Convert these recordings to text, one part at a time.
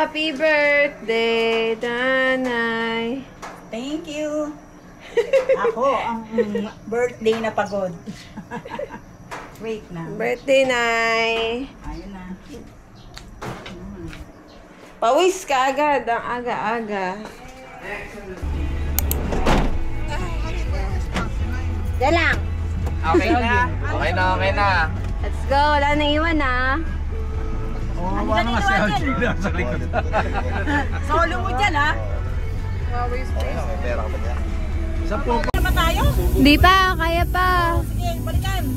Happy birthday, Nanay. Thank you. Ako ang birthday na pagod. Wait na. Birthday, Nay. Ayun na. Pawis ka agad. Ang aga-aga. Diyan lang. Okay na. Okay na, okay na. Let's go. Wala nang iwan, ha? Oh, ano nga si Algina sa likod. Solo mo dyan, ha? Okay, may pera ka ba dyan? Sa po. Kaya ba tayo? Di pa. Kaya pa. Sige, balikan.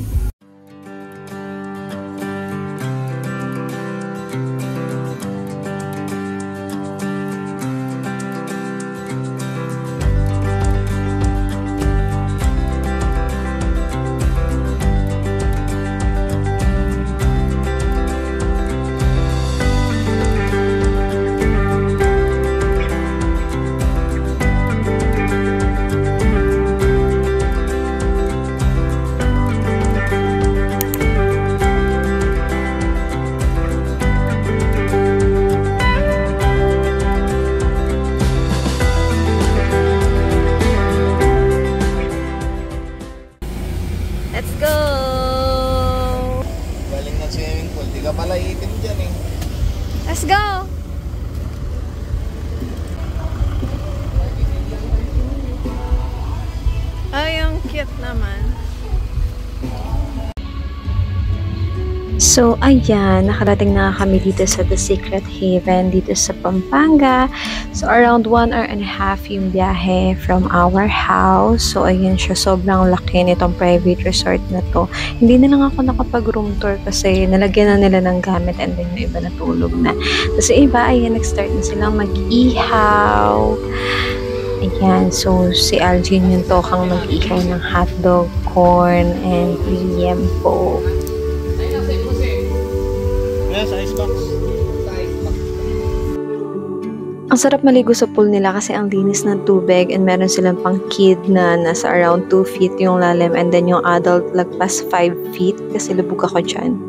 Let's go! Galing ng swimming pool. Di ka pala itim dyan eh. Let's go! Ay, ang cute naman. So, ayan, nakarating na kami dito sa The Secret Haven, dito sa Pampanga. So, around 1 hour and a half yung biyahe from our house. So, ayan siya, sobrang laki nitong private resort na to. Hindi na lang ako nakapag-room tour kasi nalagyan na nila ng gamit and then yung iba natulog na. Kasi iba, ayan, nag-start na silang mag-ihaw. Ayan, so si Algin yung tokang mag-ihaw ng hotdog, corn, and liempo. Yes, icebox. Ang sarap maligo sa pool nila kasi ang linis ng tubig and meron silang pang kid na nasa around 2 feet yung lalim and then yung adult lagpas 5 feet kasi lubog ako dyan.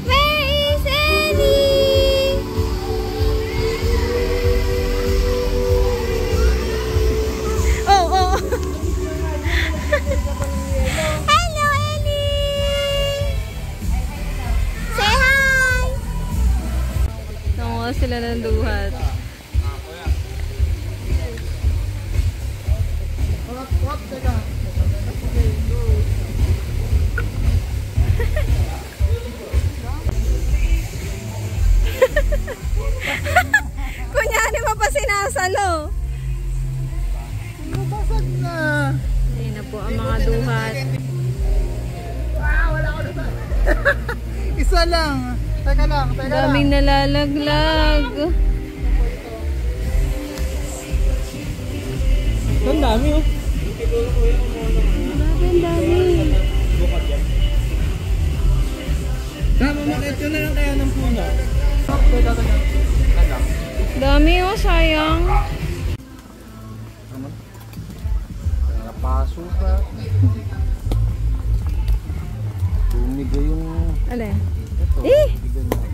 Where is Ellie? Oh! Hello, Ellie! Say hi! Nanguha sila ng duhat. Kunyari mo pa sinasalo. Nabasag na. Ayan na po ang mga duhat. Wala ko na. Isa lang. Teka lang. Daming nalalaglag. Ang dami oh. Ang dami. Tama, makit ko na lang kaya ng puno. Dami oh, sayang. Napaso pa. Bumigay yung... Alin?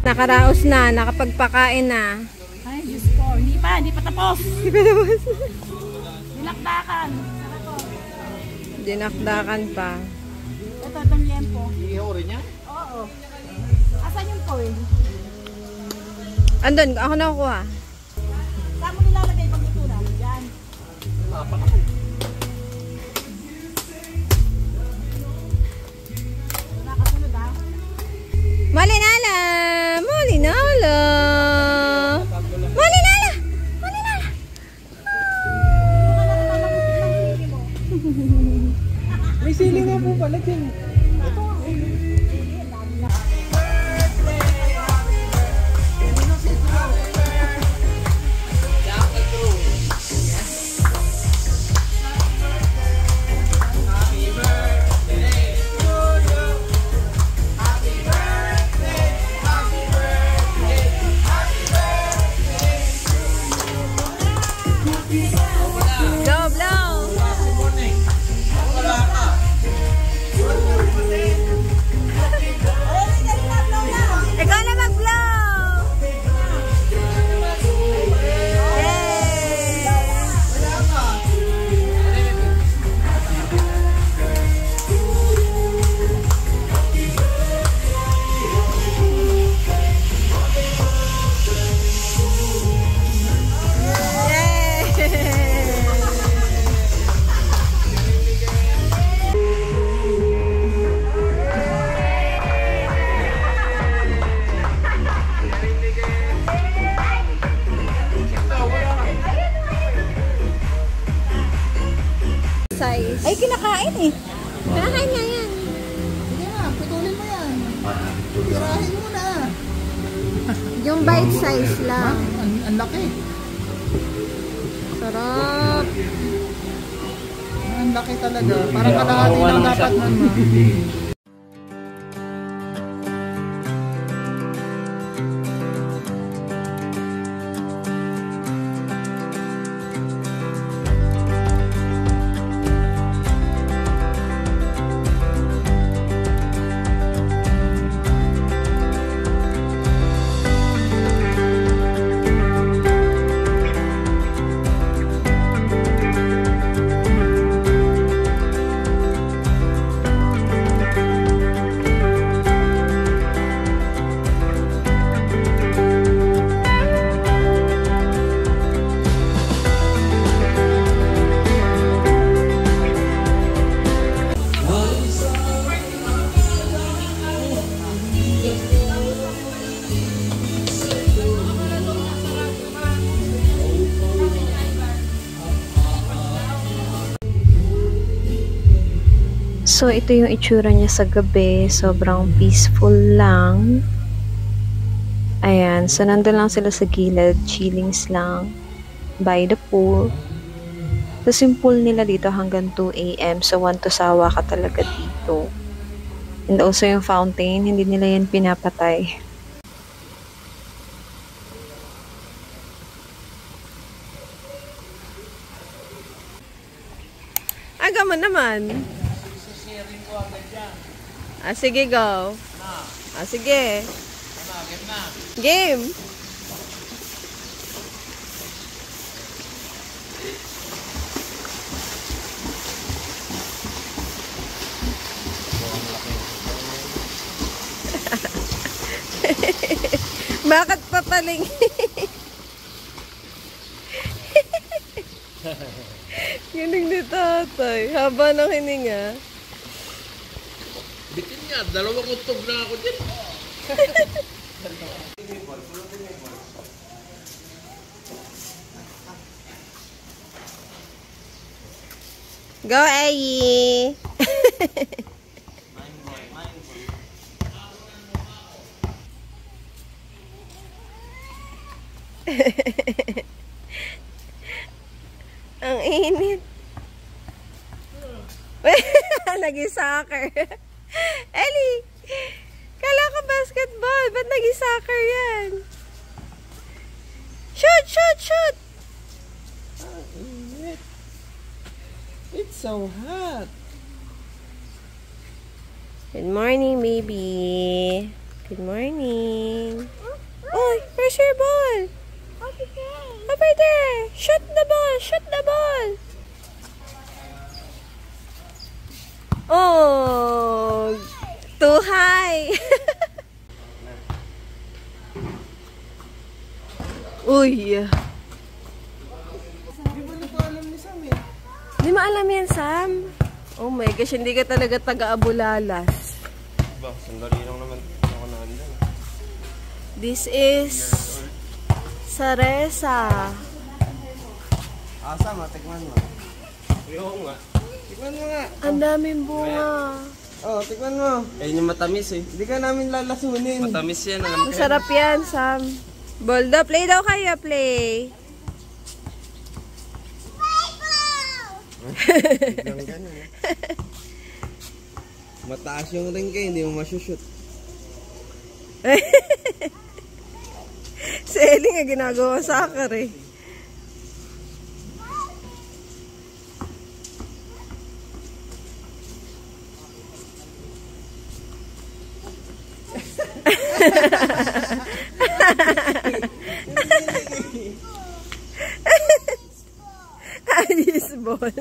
Nakaraos na, nakapagpakain na. Ay, Diyos ko. Hindi pa tapos. Dinakdakan. Dinakdakan pa. Ito, itong liempo. Iihaw rin niya? Oo. Asan yung coil? Andun, ako nakukuha. Saan mo nilalagay pag ito na? Yan. Nakasunod ha? Malinala! Malinala! Malinala! Malinala! May sili nga po pala dyan. Go, blow! size. Ay, kinakain eh. Kinakain nga yan. Sige na, putulin mo yan. Tirahin mo na. Yung bite size lang. Ang laki. Sarap. Ang laki talaga. Parang kalahati lang dapat nun, ma. So, ito yung itsura niya sa gabi. Sobrang peaceful lang. Ayan. So, nandun lang sila sa gilid. Chillings lang. By the pool. Tapos yung pool nila dito hanggang 2 AM. So, want to sawa ka talaga dito. And also yung fountain, hindi nila yan pinapatay. Aga mo naman. Sige, go. Sige. Game. Bakit papaling? Galing ni tatay. Haba ng hininga. Bitin nga, dalawang utog na ako din. Go, Ayi! Ang init. Nag-soccer. Ellie! Kala ko basketball. Ba't nag-soccer yan? Shoot! Shoot! Shoot! Ang init. It's so hot. Good morning, baby. Good morning. Oh, where's your ball? Over there. Shoot the ball. Shoot the ball. Oh, too high. Uy. Hindi mo alam yan, Sam. Oh my gosh, hindi ka talaga taga-Abulalas. Ba, sandali lang naman ako na andun. This is Saresa. Asa, matikman mo. Oo nga. Tikman mo nga. Ang daming bunga. Oh, tikman mo. Ayun yung matamis eh. Hindi ka namin lalasunin. Matamis yan, alam ko. Masarap yan, Sam. Boldo, play daw kayo, play. Ganyan, eh. Mataas yung ring kayo, hindi mo masushoot. Si Ellie nga ginagawa soccer eh. Ayos ball.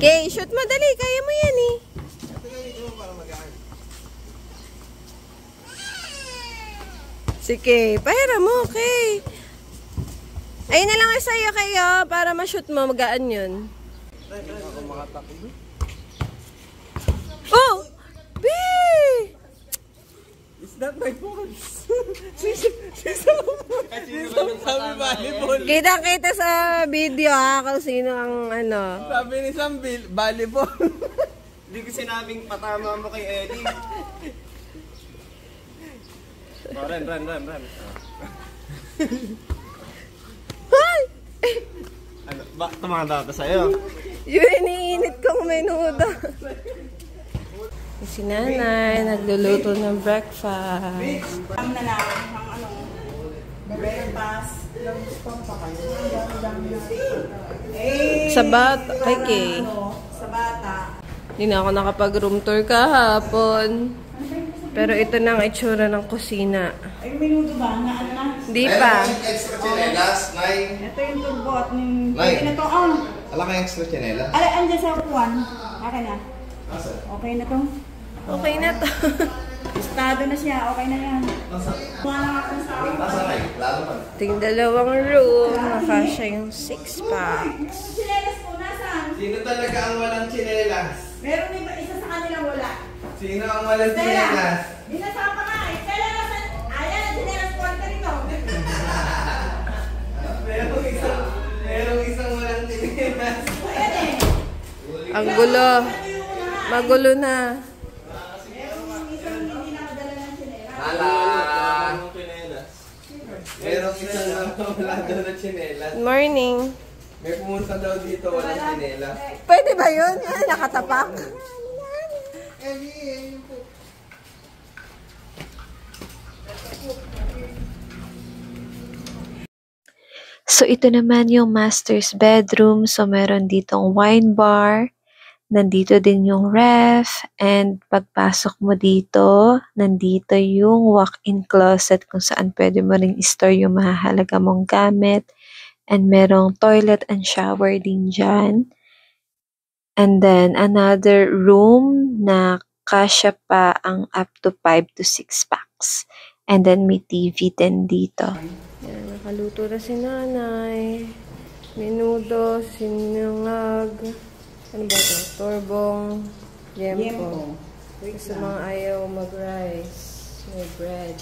Okay, shoot mo dali. Kaya mo yan eh. Sige, pahira mo, okay. Ayun na lang sa'yo kayo para ma-shoot mo. Magaan yun. Ako makatakbo. Oh! not my fault. Sino sabi volleyball? Kita-kita sa video ha, kung sino ang ano. Sabi ni Sam, volleyball. Hindi ko sinabing patama mo kay Eddie. Oh, run. Ano, ba, tumanda ka sa'yo? Yung iniinit kong menudo. Si nanay, nagluluto ng breakfast. Ang na lang, ang ano, breakfast. Sa bata, kay Kay. Sa bata. Hindi na ako nakapag-room tour kahapon. Pero ito na ang itsura ng kusina. Ay, minuto ba? Na ano na? Hindi pa. Extra chinelas, Nay. Ito yung turbo at yung... Nay. Okay na to, ah. Alam ka yung extra chinelas? Ay, andyan sa upuan. Akin na. Okay na to. Okay na to. Estado na siya. Okay na yan. Wala nga akong sa akin. Nasa Nay? Lalo pa. Ting dalawang room. Nakasya yung 6-pack. Chinelas po, nasaan? Sino talaga ang walang chinelas? Meron iba, isa sa kanilang wala. Sino ang walang chinelas? Binasa pa nga eh. Stella, nasaan? Ayan, ang chinelas po. Ang kanino. Merong isang walang chinelas. Ayan eh. Ang gulo. Magulo na. Merong isang hindi nakadala ng chinelas. Hala! Merong isang wala daw na chinelas. Good morning. May pumunta daw dito walang chinelas. Pwede ba yun? Ay, nakatapak. So, ito naman yung master's bedroom. So, meron ditong wine bar. Nandito din yung ref. And pagpasok mo dito, nandito yung walk-in closet kung saan pwede mo ring store yung mahahalaga mong gamit. And merong toilet and shower din dyan. And then, another room na kasya pa ang up to 5 to 6 packs. And then, may TV din dito. Yan, nakaluto na si nanay. Menudo, sinangag. Ano ba ito? Torbong, yempo. Sa mga ayaw mag-rice. May bread.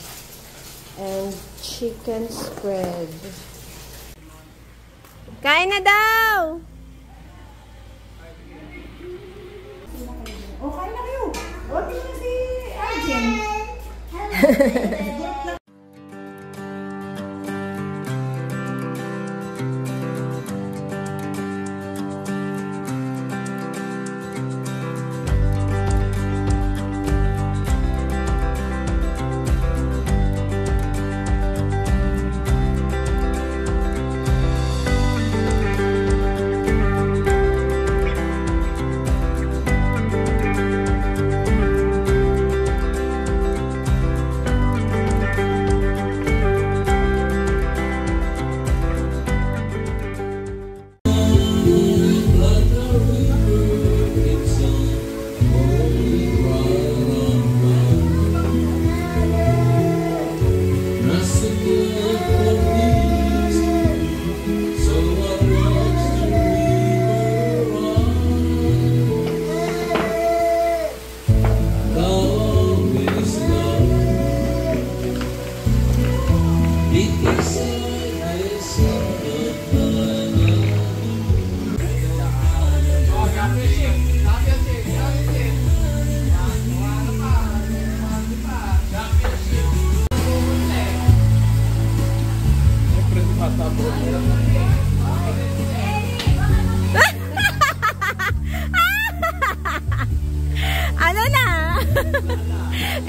And chicken spread. Kain na daw! Okay na kayo. Huwag na si Arjen. Ano na?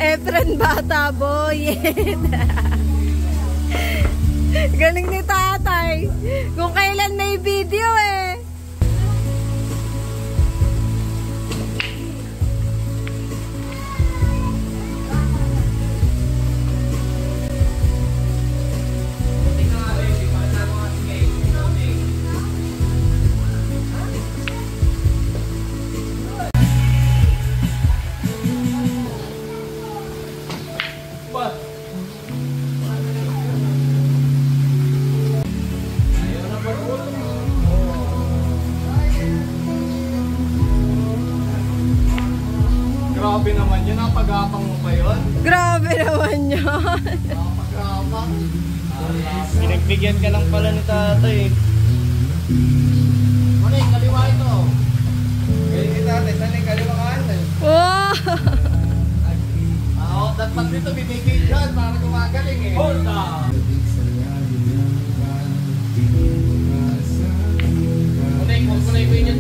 Efren Bata Boyet. Galing ni tatay. Kung kailan may video eh. Grabe naman yun. Napag-apang mo pa yun. Grabe naman yun. Napag-apang. Pinagbigyan ka lang pala ni tatay. Maning, kaliwa ito. Galing ni tatay. Saan yung kaliwa kanan? Wow! Oo, dapat dito binigay dyan para gumagaling eh. Hold on! Maning, huwag mo na iwin yun.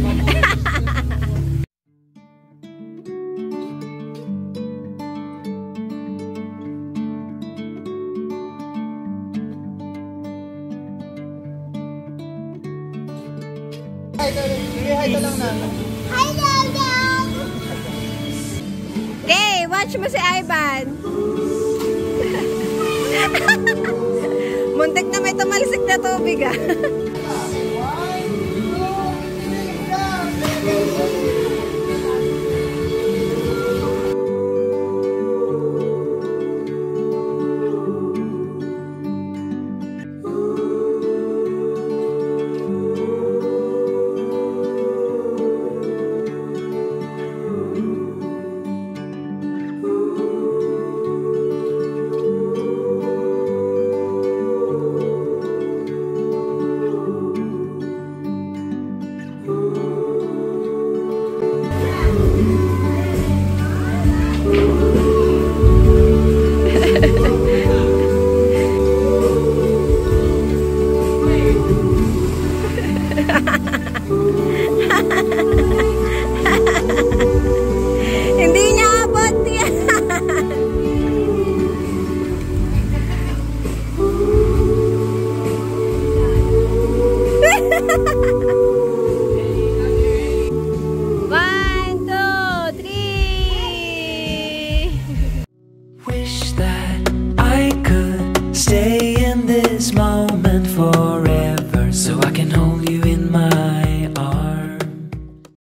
Hi ka lang na. Okay, watch mo si Ivan. Muntik na may tumalsik na tubig ah.